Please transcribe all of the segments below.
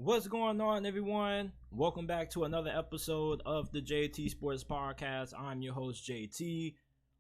What's going on, everyone? Welcome back to another episode of the JT Sports Podcast. I'm your host, JT.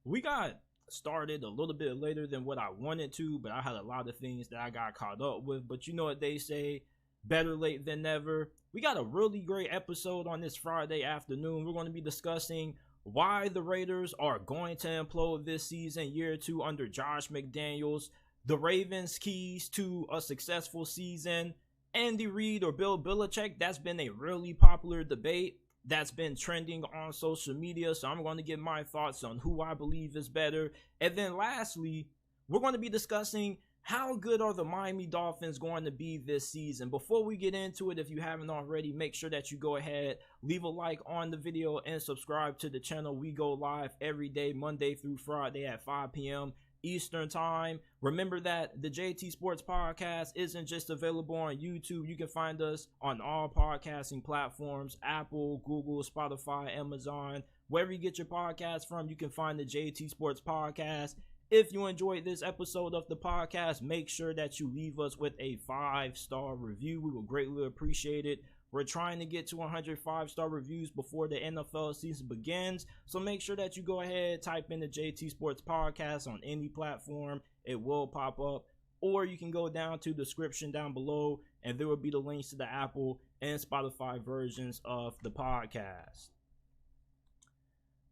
We got started a little bit later than what I wanted to, but I had a lot of things that I got caught up with. But you know what they say, better late than never. We got a really great episode on this Friday afternoon. We're going to be discussing why the Raiders are going to implode this season, year two under Josh McDaniels, the Ravens' keys to a successful season, Andy Reid or Bill Belichick. That's been a really popular debate that's been trending on social media, so I'm going to give my thoughts on who I believe is better. And then lastly, we're going to be discussing how good are the Miami Dolphins going to be this season. Before we get into it, if you haven't already, make sure that you go ahead, leave a like on the video, and subscribe to the channel. We go live every day, Monday through Friday at 5 p.m. Eastern time. Remember that the JT Sports Podcast isn't just available on YouTube. You can find us on all podcasting platforms: Apple, Google, Spotify, Amazon. Wherever you get your podcast from, you can find the JT Sports Podcast. If you enjoyed this episode of the podcast, make sure that you leave us with a 5-star review. We will greatly appreciate it. We're trying to get to 100 5-star reviews before the NFL season begins. So make sure that you go ahead, type in the JT Sports Podcast on any platform. It will pop up. Or you can go down to the description down below, and there will be the links to the Apple and Spotify versions of the podcast.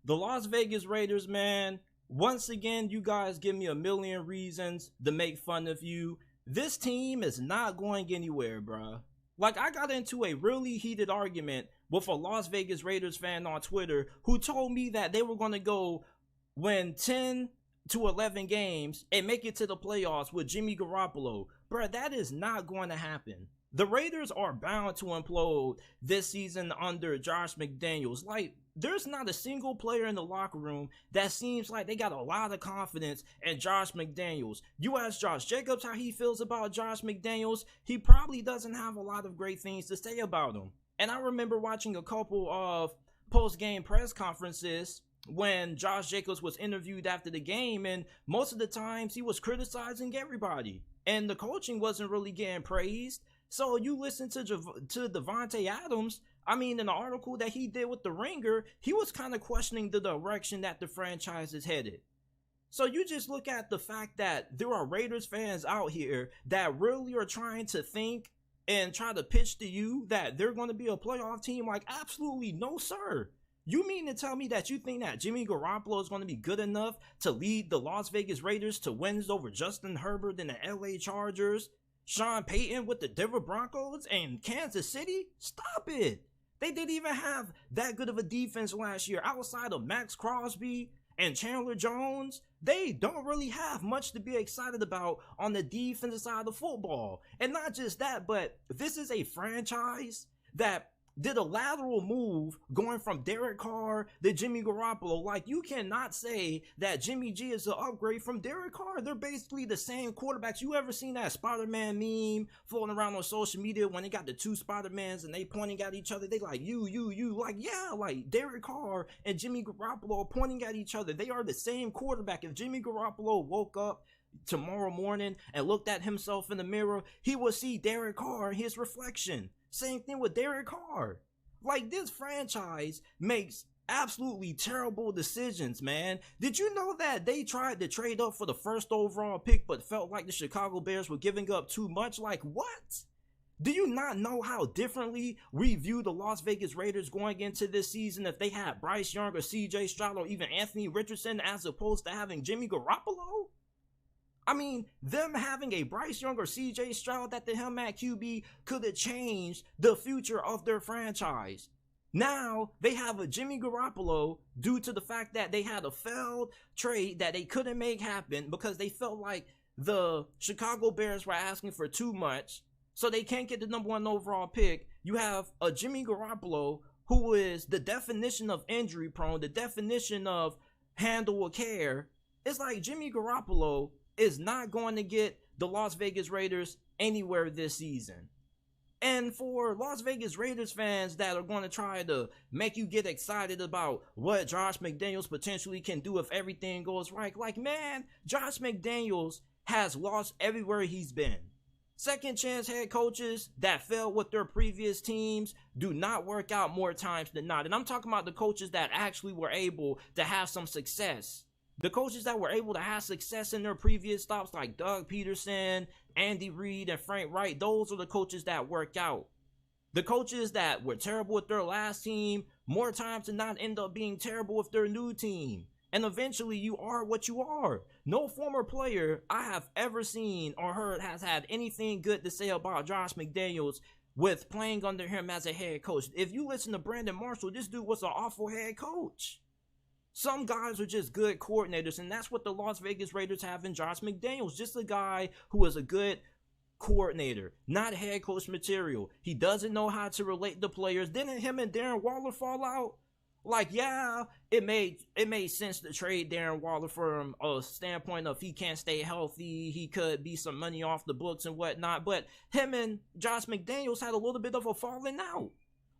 The Las Vegas Raiders, man. Once again, you guys give me a million reasons to make fun of you. This team is not going anywhere, bruh. Like, I got into a really heated argument with a Las Vegas Raiders fan on Twitter who told me that they were going to go win 10 to 11 games and make it to the playoffs with Jimmy Garoppolo. Bruh, that is not going to happen. The Raiders are bound to implode this season under Josh McDaniels. Like, there's not a single player in the locker room that seems like they got a lot of confidence in Josh McDaniels. You ask Josh Jacobs how he feels about Josh McDaniels, he probably doesn't have a lot of great things to say about him. And I remember watching a couple of post-game press conferences when Josh Jacobs was interviewed after the game, and most of the times he was criticizing everybody, and the coaching wasn't really getting praised. So you listen to Davante Adams. I mean, in the article that he did with The Ringer, he was kind of questioning the direction that the franchise is headed. So you just look at the fact that there are Raiders fans out here that really are trying to think and try to pitch to you that they're going to be a playoff team. Like, absolutely no, sir. You mean to tell me that you think that Jimmy Garoppolo is going to be good enough to lead the Las Vegas Raiders to wins over Justin Herbert and the LA Chargers, Sean Payton with the Denver Broncos, and Kansas City? Stop it. They didn't even have that good of a defense last year. Outside of Max Crosby and Chandler Jones, they don't really have much to be excited about on the defensive side of football. And not just that, but this is a franchise that did a lateral move going from Derek Carr to Jimmy Garoppolo. Like, you cannot say that Jimmy G is an upgrade from Derek Carr. They're basically the same quarterbacks. You ever seen that Spider-Man meme floating around on social media when they got the two Spider-Mans and they pointing at each other? They like, you. Like, yeah, like Derek Carr and Jimmy Garoppolo pointing at each other. They are the same quarterback. If Jimmy Garoppolo woke up tomorrow morning and looked at himself in the mirror, he would see Derek Carr, his reflection. Same thing with Derek Carr. Like, this franchise makes absolutely terrible decisions, man. Did you know that they tried to trade up for the first overall pick but felt like the Chicago Bears were giving up too much? Like, what? Do you not know how differently we view the Las Vegas Raiders going into this season if they had Bryce Young or CJ Stroud or even Anthony Richardson as opposed to having Jimmy Garoppolo? I mean, them having a Bryce Young or CJ Stroud at the helm at QB could have changed the future of their franchise. Now, they have a Jimmy Garoppolo due to the fact that they had a failed trade that they couldn't make happen because they felt like the Chicago Bears were asking for too much, so they can't get the number 1 overall pick. You have a Jimmy Garoppolo who is the definition of injury prone, the definition of handle with care. It's like Jimmy Garoppolo is not going to get the Las Vegas Raiders anywhere this season. And for Las Vegas Raiders fans that are going to try to make you get excited about what Josh McDaniels potentially can do if everything goes right, like, man, Josh McDaniels has lost everywhere he's been. Second chance head coaches that failed with their previous teams do not work out more times than not. And I'm talking about the coaches that actually were able to have some success. The coaches that were able to have success in their previous stops, like Doug Peterson, Andy Reid, and Frank Wright, those are the coaches that work out. The coaches that were terrible with their last team, more times than not end up being terrible with their new team. And eventually you are what you are. No former player I have ever seen or heard has had anything good to say about Josh McDaniels with playing under him as a head coach. If you listen to Brandon Marshall, this dude was an awful head coach. Some guys are just good coordinators, and that's what the Las Vegas Raiders have in Josh McDaniels. Just a guy who is a good coordinator, not head coach material. He doesn't know how to relate to players. Didn't him and Darren Waller fall out? Like, yeah, it made sense to trade Darren Waller from a standpoint of he can't stay healthy, he could be some money off the books and whatnot, but him and Josh McDaniels had a little bit of a falling out.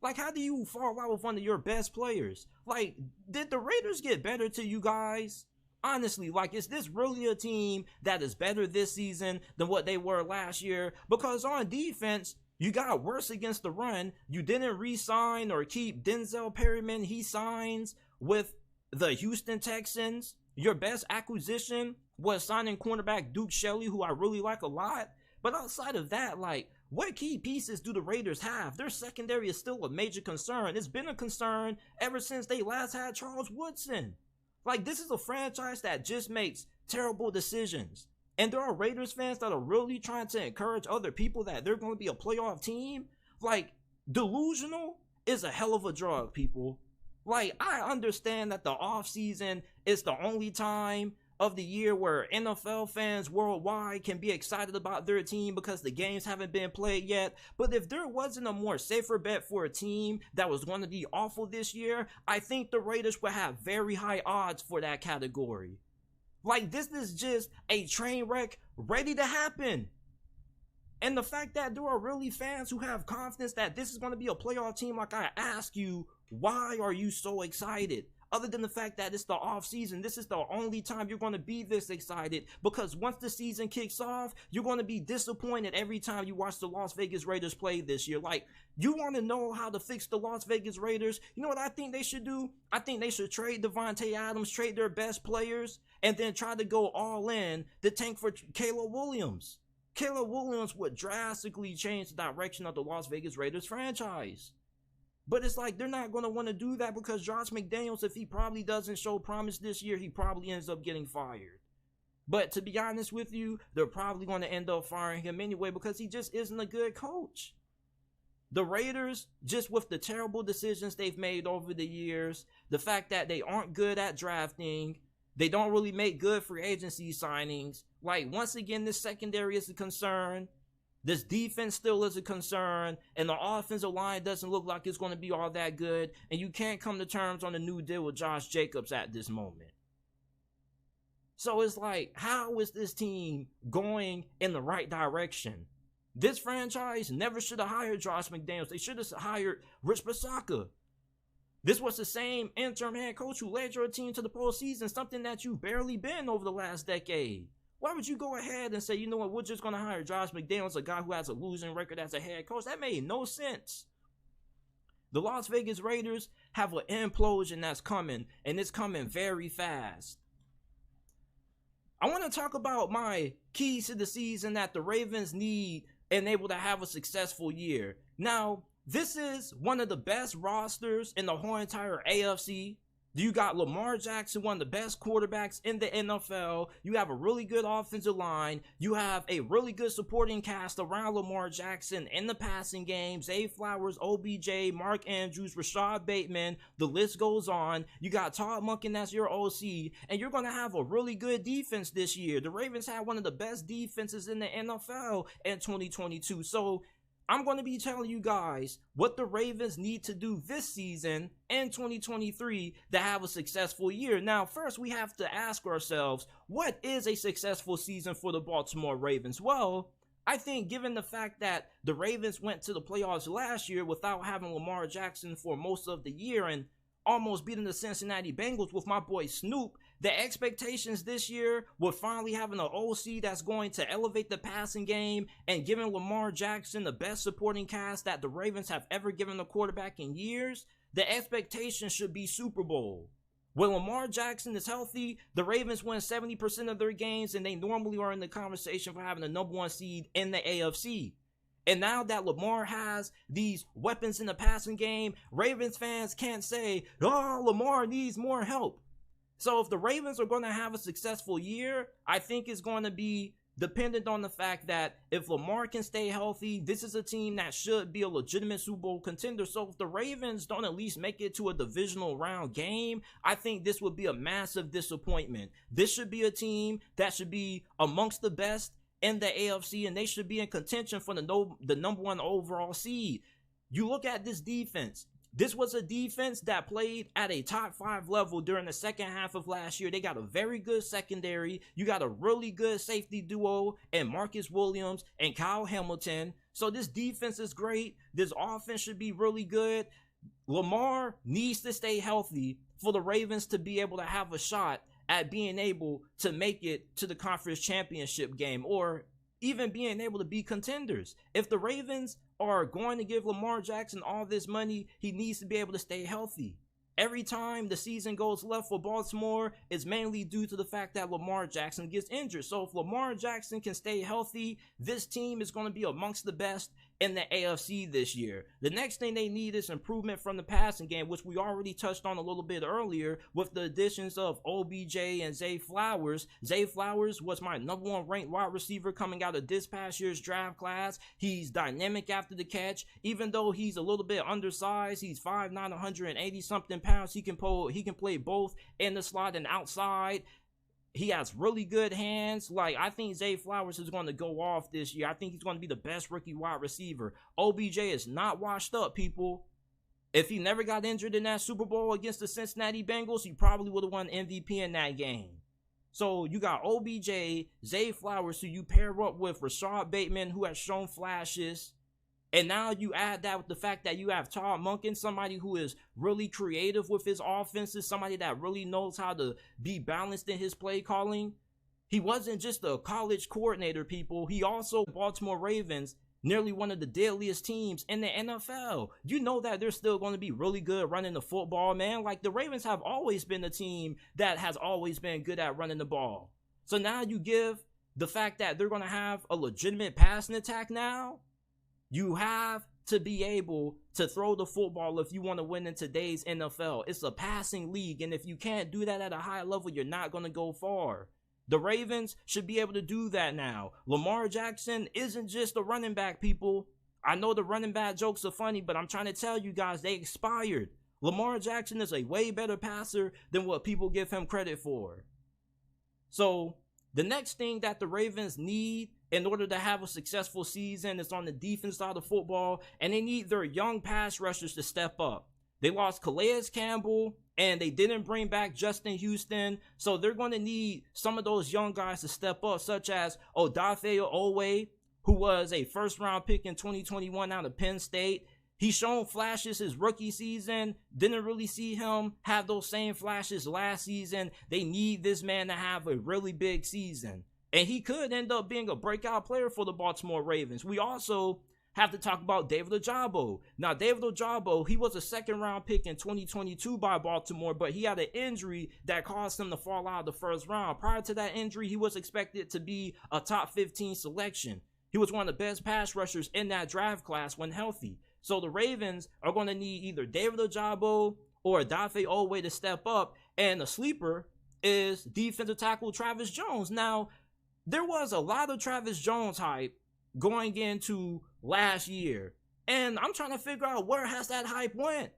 Like, how do you fall out with one of your best players? Like, did the Raiders get better to you guys? Honestly, like, is this really a team that is better this season than what they were last year? Because on defense, you got worse against the run. You didn't re-sign or keep Denzel Perryman. He signs with the Houston Texans. Your best acquisition was signing cornerback Duke Shelley, who I really like a lot. But outside of that, like, what key pieces do the Raiders have? Their secondary is still a major concern. It's been a concern ever since they last had Charles Woodson. Like, this is a franchise that just makes terrible decisions. And there are Raiders fans that are really trying to encourage other people that they're going to be a playoff team. Like, delusional is a hell of a drug, people. Like, I understand that the offseason is the only time of the year where NFL fans worldwide can be excited about their team because the games haven't been played yet. But if there wasn't a more safer bet for a team that was going to be awful this year, I think the Raiders would have very high odds for that category. Like, this is just a train wreck ready to happen. And the fact that there are really fans who have confidence that this is going to be a playoff team, like, I ask you, why are you so excited? Other than the fact that it's the off season, this is the only time you're going to be this excited, because once the season kicks off, you're going to be disappointed every time you watch the Las Vegas Raiders play this year. Like, you want to know how to fix the Las Vegas Raiders? You know what I think they should do? I think they should trade Devontae Adams, trade their best players, and then try to go all in the tank for Caleb Williams. Caleb Williams would drastically change the direction of the Las Vegas Raiders franchise. But it's like they're not going to want to do that because Josh McDaniels, if he probably doesn't show promise this year, he probably ends up getting fired. But to be honest with you, they're probably going to end up firing him anyway because he just isn't a good coach. The Raiders, just with the terrible decisions they've made over the years, the fact that they aren't good at drafting, they don't really make good free agency signings. Like, once again, this secondary is a concern. This defense still is a concern, and the offensive line doesn't look like it's going to be all that good, and you can't come to terms on a new deal with Josh Jacobs at this moment. So it's like, how is this team going in the right direction? This franchise never should have hired Josh McDaniels. They should have hired Rich Bisaccia. This was the same interim head coach who led your team to the postseason, something that you've barely been over the last decade. Why would you go ahead and say, you know what, we're just going to hire Josh McDaniels, a guy who has a losing record as a head coach? That made no sense. The Las Vegas Raiders have an implosion that's coming, and it's coming very fast. I want to talk about my keys to the season that the Ravens need and able to have a successful year. Now, this is one of the best rosters in the whole entire AFC. You got Lamar Jackson, one of the best quarterbacks in the NFL. You have a really good offensive line. You have a really good supporting cast around Lamar Jackson in the passing game. Zay Flowers, OBJ, Mark Andrews, Rashad Bateman. The list goes on. You got Todd Monken as your OC. And you're going to have a really good defense this year. The Ravens had one of the best defenses in the NFL in 2022. So I'm going to be telling you guys what the Ravens need to do this season in 2023 to have a successful year. Now, first, we have to ask ourselves, what is a successful season for the Baltimore Ravens? Well, I think given the fact that the Ravens went to the playoffs last year without having Lamar Jackson for most of the year and almost beating the Cincinnati Bengals with my boy Snoop the expectations this year with finally having an OC that's going to elevate the passing game and giving Lamar Jackson the best supporting cast that the Ravens have ever given a quarterback in years, the expectation should be Super Bowl. When Lamar Jackson is healthy, the Ravens win 70% of their games, and they normally are in the conversation for having the number 1 seed in the AFC. And now that Lamar has these weapons in the passing game, Ravens fans can't say, oh, Lamar needs more help. So if the Ravens are going to have a successful year, I think it's going to be dependent on the fact that if Lamar can stay healthy, this is a team that should be a legitimate Super Bowl contender. So if the Ravens don't at least make it to a divisional round game, I think this would be a massive disappointment. This should be a team that should be amongst the best in the AFC, and they should be in contention for the number 1 overall seed. You look at this defense. This was a defense that played at a top 5 level during the second half of last year. They got a very good secondary. You got a really good safety duo and Marcus Williams and Kyle Hamilton. So this defense is great. This offense should be really good. Lamar needs to stay healthy for the Ravens to be able to have a shot at being able to make it to the conference championship game or even being able to be contenders. If the Ravens are going to give Lamar Jackson all this money, he needs to be able to stay healthy. Every time the season goes left for Baltimore, it's mainly due to the fact that Lamar Jackson gets injured. So if Lamar Jackson can stay healthy, this team is going to be amongst the best in the AFC this year. The next thing they need is improvement from the passing game, which we already touched on a little bit earlier with the additions of OBJ and Zay Flowers. Zay Flowers was my number 1 ranked wide receiver coming out of this past year's draft class. He's dynamic after the catch. Even though he's a little bit undersized, he's 5'9", 180 something pounds. He can play both in the slot and outside. He has really good hands. I think Zay Flowers is going to go off this year. I think he's going to be the best rookie wide receiver. OBJ is not washed up, people. If he never got injured in that Super Bowl against the Cincinnati Bengals, he probably would have won MVP in that game. So you got OBJ, Zay Flowers, who you pair up with Rashad Bateman, who has shown flashes. And now you add that with the fact that you have Todd Monken, somebody who is really creative with his offenses, somebody that really knows how to be balanced in his play calling. He wasn't just a college coordinator, people. He also Baltimore Ravens, nearly one of the deadliest teams in the NFL. You know that they're still going to be really good running the football, man. The Ravens have always been a team that has always been good at running the ball. So now you give the fact that they're going to have a legitimate passing attack now. You have to be able to throw the football if you want to win in today's NFL. It's a passing league, and if you can't do that at a high level, you're not going to go far. The Ravens should be able to do that now. Lamar Jackson isn't just a running back, people. I know the running back jokes are funny, but I'm trying to tell you guys, they expired. Lamar Jackson is a way better passer than what people give him credit for. So the next thing that the Ravens need in order to have a successful season is on the defense side of football, and they need their young pass rushers to step up. They lost Calais Campbell, and they didn't bring back Justin Houston, so they're going to need some of those young guys to step up, such as Odafe Owe, who was a first-round pick in 2021 out of Penn State. He's shown flashes his rookie season. Didn't really see him have those same flashes last season. They need this man to have a really big season. And he could end up being a breakout player for the Baltimore Ravens. We also have to talk about David Ojabo. Now, David Ojabo, he was a second-round pick in 2022 by Baltimore, but he had an injury that caused him to fall out of the first round. Prior to that injury, he was expected to be a top 15 selection. He was one of the best pass rushers in that draft class when healthy. So the Ravens are going to need either David Ojabo or Odafe Owe to step up, and the sleeper is defensive tackle Travis Jones. Now, there was a lot of Travis Jones hype going into last year, and I'm trying to figure out where has that hype went.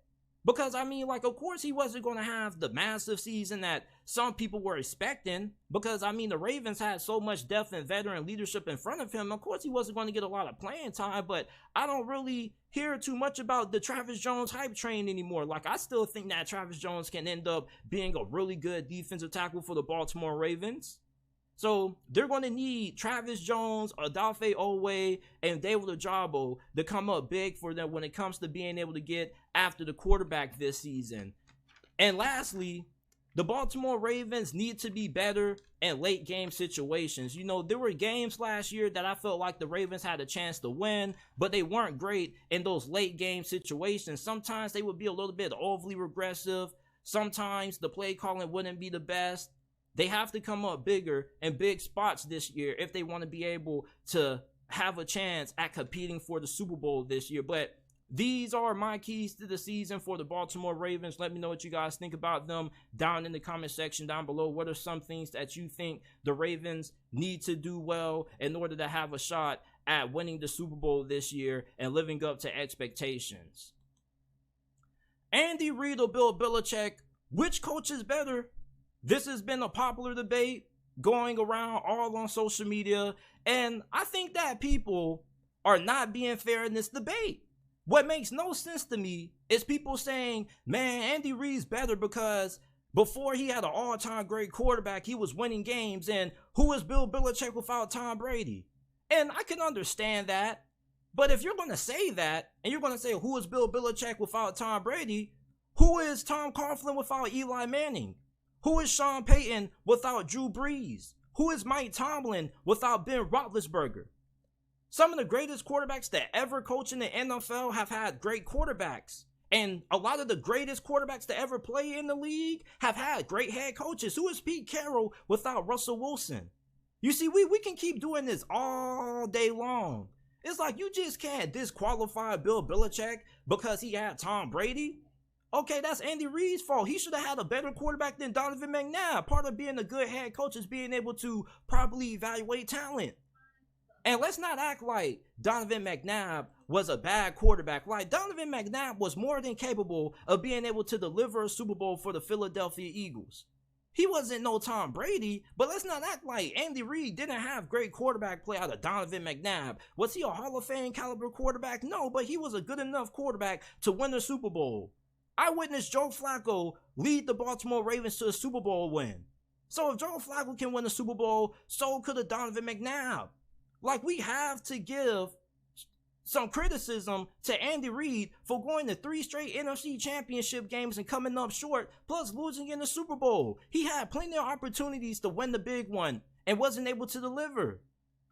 Because, of course he wasn't going to have the massive season that some people were expecting. Because, the Ravens had so much depth and veteran leadership in front of him. Of course he wasn't going to get a lot of playing time. But I don't really hear too much about the Travis Jones hype train anymore. I still think that Travis Jones can end up being a really good defensive tackle for the Baltimore Ravens. So they're going to need Travis Jones, Odafe Owe, and David Ojabo to come up big for them when it comes to being able to get after the quarterback this season. And lastly, The Baltimore Ravens need to be better in late game situations. You know, there were games last year that I felt like the Ravens had a chance to win, but they weren't great in those late game situations. Sometimes they would be a little bit overly regressive. Sometimes the play calling wouldn't be the best. They have to come up bigger in big spots this year if they want to be able to have a chance at competing for the Super Bowl this year. But these are my keys to the season for the Baltimore Ravens. Let me know what you guys think about them down in the comment section down below. What are some things that you think the Ravens need to do well in order to have a shot at winning the Super Bowl this year and living up to expectations? Andy Reid or Bill Belichick, which coach is better? This has been a popular debate going around all on social media, and I think that people are not being fair in this debate. What makes no sense to me is people saying, man, Andy Reid's better because before he had an all-time great quarterback, he was winning games. And who is Bill Belichick without Tom Brady? And I can understand that. But if you're going to say that, and you're going to say, who is Bill Belichick without Tom Brady? Who is Tom Coughlin without Eli Manning? Who is Sean Payton without Drew Brees? Who is Mike Tomlin without Ben Roethlisberger? Some of the greatest quarterbacks that ever coach in the NFL have had great quarterbacks. And a lot of the greatest quarterbacks to ever play in the league have had great head coaches. Who is Pete Carroll without Russell Wilson? You see, we can keep doing this all day long. It's like you just can't disqualify Bill Belichick because he had Tom Brady. Okay, that's Andy Reid's fault. He should have had a better quarterback than Donovan McNabb. Part of being a good head coach is being able to properly evaluate talent. And let's not act like Donovan McNabb was a bad quarterback. Like, Donovan McNabb was more than capable of being able to deliver a Super Bowl for the Philadelphia Eagles. He wasn't no Tom Brady, but let's not act like Andy Reid didn't have great quarterback play out of Donovan McNabb. Was he a Hall of Fame caliber quarterback? No, but he was a good enough quarterback to win a Super Bowl. I witnessed Joe Flacco lead the Baltimore Ravens to a Super Bowl win. So if Joe Flacco can win a Super Bowl, so could a Donovan McNabb. Like, we have to give some criticism to Andy Reid for going to 3 straight NFC championship games and coming up short, plus losing in the Super Bowl. He had plenty of opportunities to win the big one and wasn't able to deliver.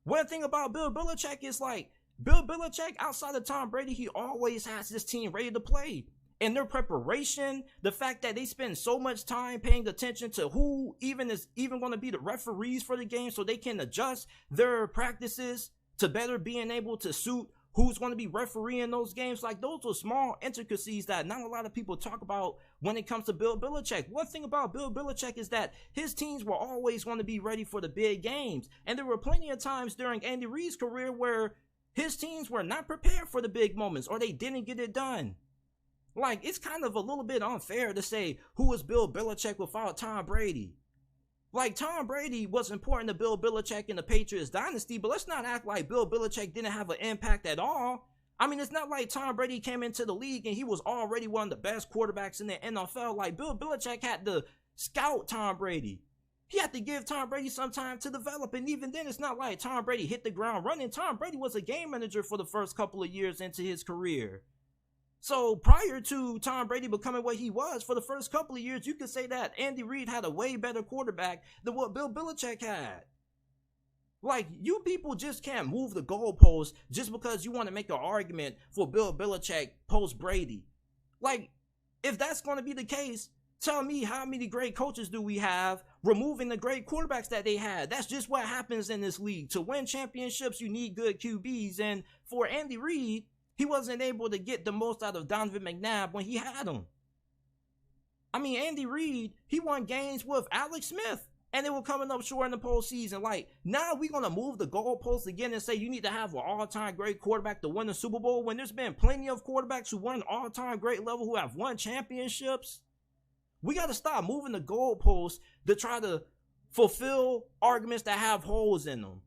One thing about Bill Belichick is, like, Bill Belichick, outside of Tom Brady, he always has his team ready to play. And their preparation, the fact that they spend so much time paying attention to who is even going to be the referees for the game so they can adjust their practices to better being able to suit who's going to be refereeing those games. Like, those are small intricacies that not a lot of people talk about when it comes to Bill Belichick. One thing about Bill Belichick is that his teams were always going to be ready for the big games. And there were plenty of times during Andy Reid's career where his teams were not prepared for the big moments or they didn't get it done. Like, it's kind of a little bit unfair to say, who is Bill Belichick without Tom Brady? Like, Tom Brady was important to Bill Belichick in the Patriots dynasty, but let's not act like Bill Belichick didn't have an impact at all. I mean, it's not like Tom Brady came into the league and he was already one of the best quarterbacks in the NFL. Like, Bill Belichick had to scout Tom Brady. He had to give Tom Brady some time to develop, and even then, it's not like Tom Brady hit the ground running. Tom Brady was a game manager for the first couple of years into his career. So prior to Tom Brady becoming what he was, for the first couple of years, you could say that Andy Reid had a way better quarterback than what Bill Belichick had. Like, you people just can't move the goalposts just because you want to make an argument for Bill Belichick post Brady. Like, if that's going to be the case, tell me how many great coaches do we have removing the great quarterbacks that they had. That's just what happens in this league. To win championships, you need good QBs. And for Andy Reid, he wasn't able to get the most out of Donovan McNabb when he had him. I mean, Andy Reid, he won games with Alex Smith, and they were coming up short in the postseason. Like, now we're going to move the goalposts again and say you need to have an all-time great quarterback to win the Super Bowl when there's been plenty of quarterbacks who won all-time great level who have won championships. We got to stop moving the goalposts to try to fulfill arguments that have holes in them.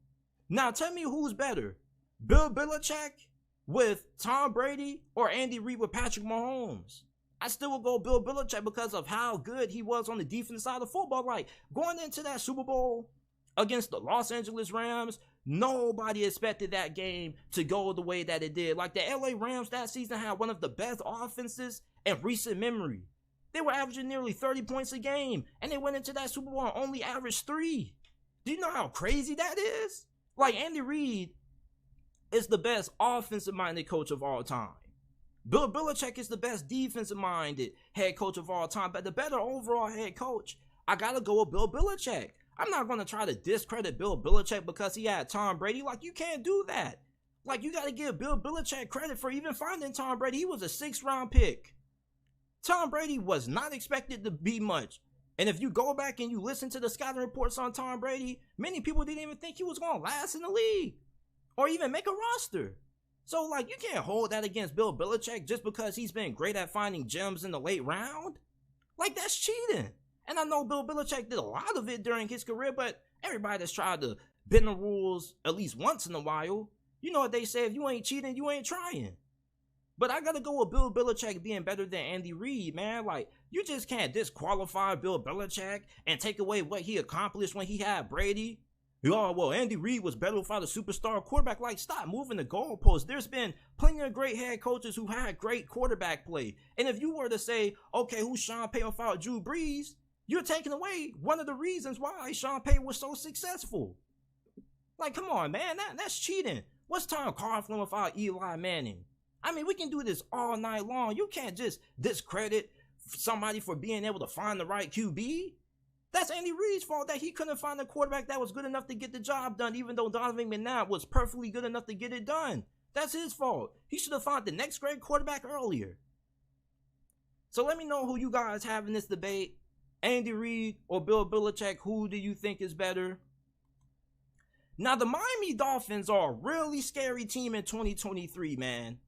Now, tell me who's better, Bill Belichick with Tom Brady or Andy Reid with Patrick Mahomes? I still will go Bill Belichick because of how good he was on the defensive side of football. Like, going into that Super Bowl against the Los Angeles Rams, nobody expected that game to go the way that it did. Like, the LA Rams that season had one of the best offenses in recent memory. They were averaging nearly 30 points a game, and they went into that Super Bowl and only averaged 3. Do you know how crazy that is? Like, Andy Reid is the best offensive-minded coach of all time. Bill Belichick is the best defensive-minded head coach of all time, but the better overall head coach, I gotta go with Bill Belichick. I'm not gonna try to discredit Bill Belichick because he had Tom Brady. Like, you can't do that. Like, you gotta give Bill Belichick credit for even finding Tom Brady. He was a 6th-round pick. Tom Brady was not expected to be much. And if you go back and you listen to the scouting reports on Tom Brady, many people didn't even think he was gonna last in the league or even make a roster. So, like, you can't hold that against Bill Belichick just because he's been great at finding gems in the late round. Like, that's cheating. And I know Bill Belichick did a lot of it during his career, but everybody that's tried to bend the rules at least once in a while, you know what they say, if you ain't cheating, you ain't trying. But I gotta go with Bill Belichick being better than Andy Reid, man. Like, you just can't disqualify Bill Belichick and take away what he accomplished when he had Brady. Oh, well, Andy Reid was better without a superstar quarterback. Like, stop moving the goalposts. There's been plenty of great head coaches who had great quarterback play. And if you were to say, okay, who's Sean Payton without Drew Brees, you're taking away one of the reasons why Sean Payton was so successful. Like, come on, man, that's cheating. What's Tom Coughlin without Eli Manning? I mean, we can do this all night long. You can't just discredit somebody for being able to find the right QB. That's Andy Reid's fault that he couldn't find a quarterback that was good enough to get the job done, even though Donovan McNabb was perfectly good enough to get it done. That's his fault. He should have found the next great quarterback earlier. So let me know who you guys have in this debate. Andy Reid or Bill Belichick, who do you think is better? Now, the Miami Dolphins are a really scary team in 2023, man.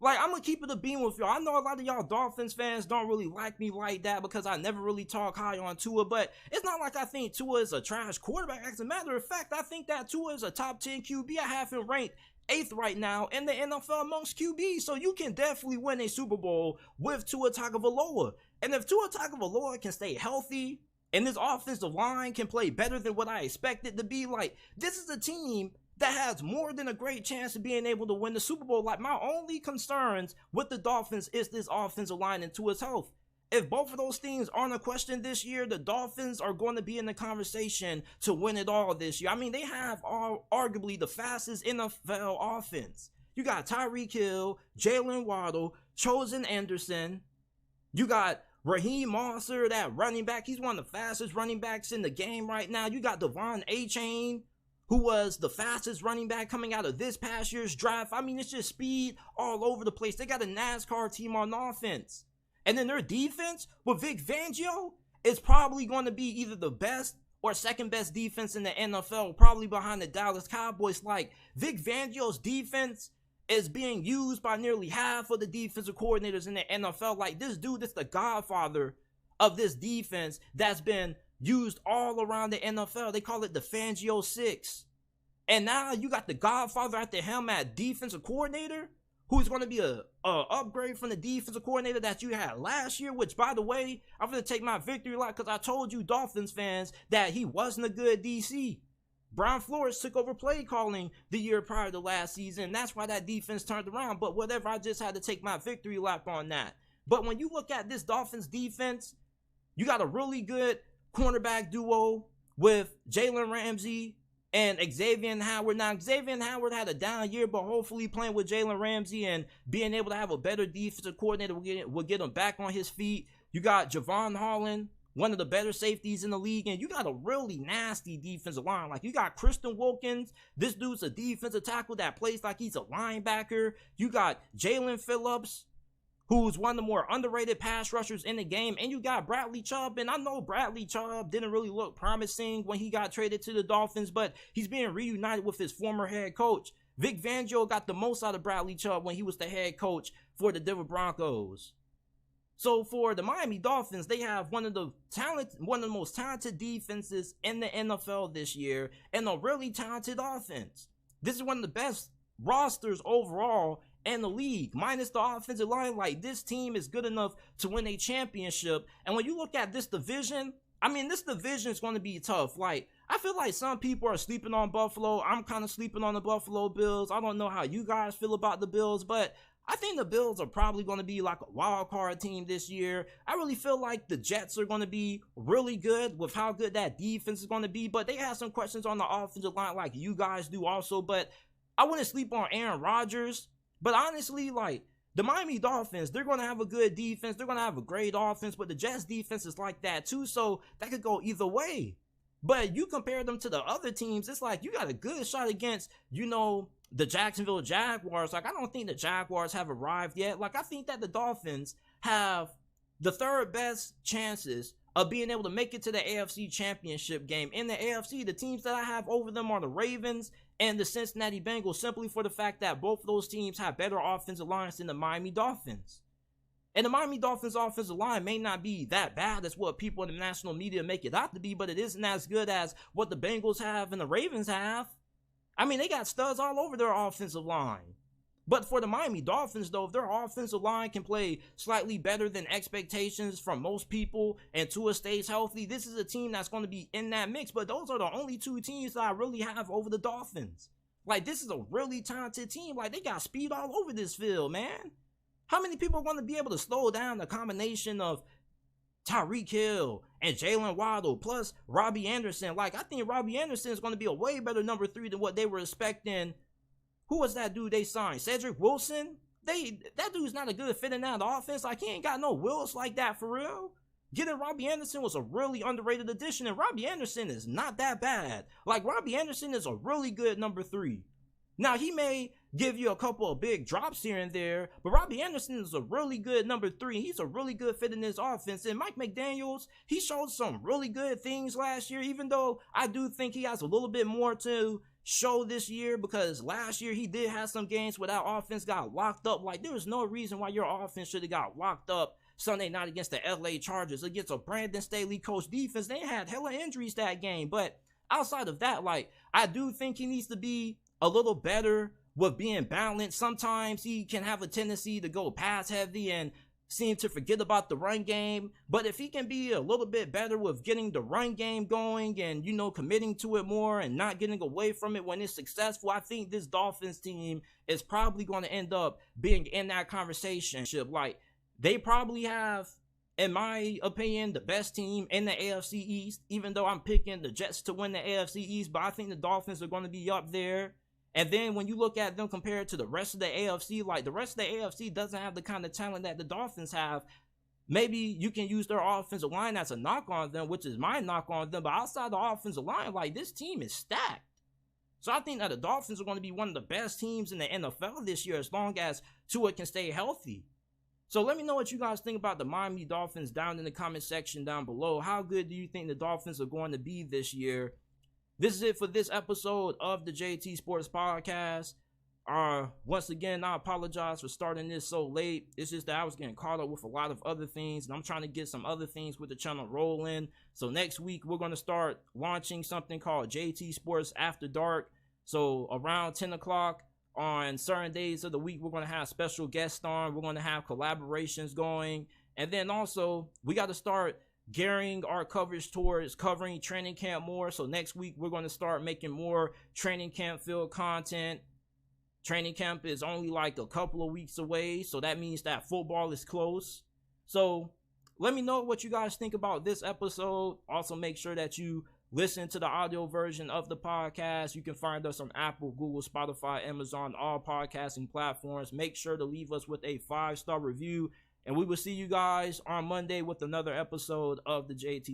Like, I'm going to keep it a beam with y'all. I know a lot of y'all Dolphins fans don't really like me like that because I never really talk high on Tua, but it's not like I think Tua is a trash quarterback. As a matter of fact, I think that Tua is a top 10 QB. I have him ranked 8th right now in the NFL amongst QBs, so you can definitely win a Super Bowl with Tua Tagovailoa. And if Tua Tagovailoa can stay healthy and this offensive line can play better than what I expected to be, like, this is a team that has more than a great chance of being able to win the Super Bowl. Like, my only concerns with the Dolphins is this offensive line and Tua's health. If both of those things aren't a question this year, the Dolphins are going to be in the conversation to win it all this year. I mean, they have arguably the fastest NFL offense. You got Tyreek Hill, Jalen Waddle, Chosen Anderson. You got Raheem Mostert, that running back. He's one of the fastest running backs in the game right now. You got Devon Achane, who was the fastest running back coming out of this past year's draft. I mean, it's just speed all over the place. They got a NASCAR team on offense. And then their defense with Vic Fangio is probably going to be either the best or second best defense in the NFL, probably behind the Dallas Cowboys. Like, Vic Fangio's defense is being used by nearly half of the defensive coordinators in the NFL. Like, this dude is the godfather of this defense that's been used all around the NFL. They call it the Fangio 6. And now you got the godfather at the helm at defensive coordinator, who's going to be a upgrade from the defensive coordinator that you had last year, which, by the way, I'm going to take my victory lap because I told you Dolphins fans that he wasn't a good DC. Brian Flores took over play calling the year prior to last season. That's why that defense turned around. But whatever, I just had to take my victory lap on that. But when you look at this Dolphins defense, you got a really good cornerback duo with Jalen Ramsey and Xavier Howard. Now, Xavier Howard had a down year, but hopefully playing with Jalen Ramsey and being able to have a better defensive coordinator will get him back on his feet. You got Javon Holland, one of the better safeties in the league, and you got a really nasty defensive line. Like, you got Christian Wilkins. This dude's a defensive tackle that plays like he's a linebacker. You got Jalen Phillips, who's one of the more underrated pass rushers in the game. And you got Bradley Chubb. And I know Bradley Chubb didn't really look promising when he got traded to the Dolphins, but he's being reunited with his former head coach. Vic Fangio got the most out of Bradley Chubb when he was the head coach for the Denver Broncos. So for the Miami Dolphins, they have one of the most talented defenses in the NFL this year and a really talented offense. This is one of the best rosters overall in the league, minus the offensive line. Like, this team is good enough to win a championship. And when you look at this division, I mean, this division is going to be tough. Like, I feel like some people are sleeping on Buffalo. I'm kind of sleeping on the Buffalo Bills. I don't know how you guys feel about the Bills, but I think the Bills are probably going to be like a wild card team this year. I really feel like the Jets are going to be really good with how good that defense is going to be, but they have some questions on the offensive line like you guys do also. But I wouldn't sleep on Aaron Rodgers. But honestly, like, the Miami Dolphins, they're going to have a good defense. They're going to have a great offense, but the Jets defense is like that too, so that could go either way. But you compare them to the other teams, it's like you got a good shot against, the Jacksonville Jaguars. Like, I don't think the Jaguars have arrived yet. Like, I think that the Dolphins have the third best chances of being able to make it to the AFC Championship game. In the AFC, the teams that I have over them are the Ravens and the Cincinnati Bengals, simply for the fact that both of those teams have better offensive lines than the Miami Dolphins. And the Miami Dolphins offensive line may not be that bad as what people in the national media make it out to be, but it isn't as good as what the Bengals have and the Ravens have. I mean, they got studs all over their offensive line. But for the Miami Dolphins, though, if their offensive line can play slightly better than expectations from most people and Tua stays healthy, this is a team that's going to be in that mix. But those are the only two teams that I really have over the Dolphins. Like, this is a really talented team. Like, they got speed all over this field, man. How many people are going to be able to slow down the combination of Tyreek Hill and Jalen Waddle plus Robbie Anderson? Like, I think Robbie Anderson is going to be a way better number 3 than what they were expecting. Who was that dude they signed? Cedric Wilson? That dude's not a good fit in that offense. Like, he ain't got no wheels like that for real. Getting Robbie Anderson was a really underrated addition, and Robbie Anderson is not that bad. Like, Robbie Anderson is a really good number 3. Now, he may give you a couple of big drops here and there, but Robbie Anderson is a really good number 3. He's a really good fit in this offense. And Mike McDaniels, he showed some really good things last year, even though I do think he has a little bit more to show this year, because last year he did have some games where that offense got locked up. Like, there was no reason why your offense should have got locked up Sunday night against the LA Chargers, against a Brandon Staley coach defense. They had hella injuries that game. But outside of that, like, I do think he needs to be a little better with being balanced. Sometimes he can have a tendency to go pass heavy and seem to forget about the run game. But if he can be a little bit better with getting the run game going and, committing to it more and not getting away from it when it's successful, I think this Dolphins team is probably going to end up being in that conversation. Like, they probably have, in my opinion, the best team in the AFC East, even though I'm picking the Jets to win the AFC East, but I think the Dolphins are going to be up there. And then when you look at them compared to the rest of the AFC, like, the rest of the AFC doesn't have the kind of talent that the Dolphins have. Maybe you can use their offensive line as a knock on them, which is my knock on them. But outside the offensive line, like, this team is stacked. So I think that the Dolphins are going to be one of the best teams in the NFL this year as long as Tua can stay healthy. So let me know what you guys think about the Miami Dolphins down in the comment section down below. How good do you think the Dolphins are going to be this year? This is it for this episode of the JT Sports Podcast. Once again, I apologize for starting this so late. It's just that I was getting caught up with a lot of other things, and I'm trying to get some other things with the channel rolling. So next week, we're going to start launching something called JT Sports After Dark. So around 10 o'clock on certain days of the week, we're going to have special guests on. We're going to have collaborations going. And then also, we got to start gearing our coverage towards covering training camp more. So next week, we're going to start making more training camp field content. Training camp is only like a couple of weeks away, so that means that football is close. So let me know what you guys think about this episode. Also, make sure that you listen to the audio version of the podcast. You can find us on Apple, Google, Spotify, Amazon, all podcasting platforms. Make sure to leave us with a 5-star review. And we will see you guys on Monday with another episode of the JT